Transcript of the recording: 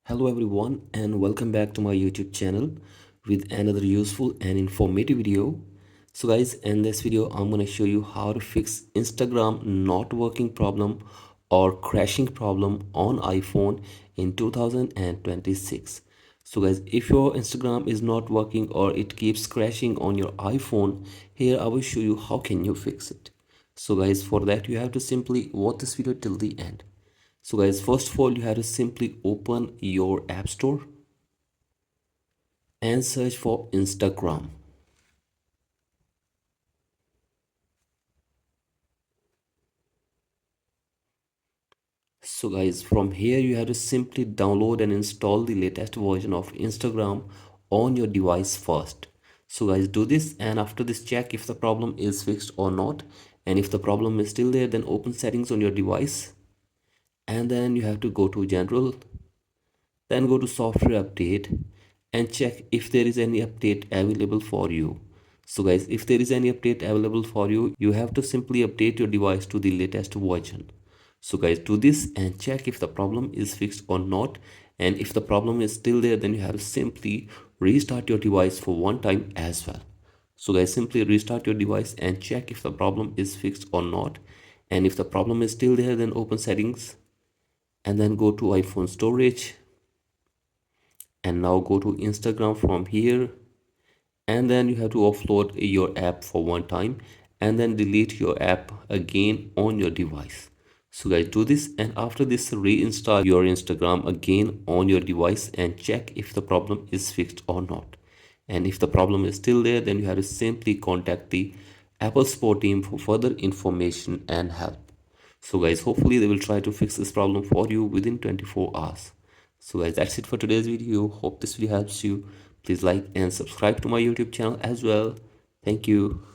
Hello everyone and welcome back to my YouTube channel with another useful and informative video. So guys, in this video I'm going to show you how to fix Instagram not working problem or crashing problem on iPhone in 2026. So guys, if your Instagram is not working or it keeps crashing on your iPhone, here I will show you how can you fix it. So guys, for that you have to simply watch this video till the end. So guys, first of all, you have to simply open your app store and search for Instagram. So guys, from here you have to simply download and install the latest version of Instagram on your device first. So guys, do this, and after this check if the problem is fixed or not, and if the problem is still there, then open settings on your device, and then you have to go to general, then go to software update and check if there is any update available for you. So guys, if there is any update available for you, you have to simply update your device to the latest version. So guys, do this and check if the problem is fixed or not, and if the problem is still there, then you have to simply restart your device for one time as well. So guys, simply restart your device and check if the problem is fixed or not, and if the problem is still there, then open settings and then go to iPhone storage, and now go to Instagram from here, and then you have to offload your app for one time and then delete your app again on your device. So guys, do this, and after this reinstall your Instagram again on your device and check if the problem is fixed or not. And if the problem is still there, then you have to simply contact the Apple support team for further information and help. So guys, hopefully they will try to fix this problem for you within 24 hours. So guys, that's it for today's video. Hope this video helps you. Please like and subscribe to my YouTube channel as well. Thank you.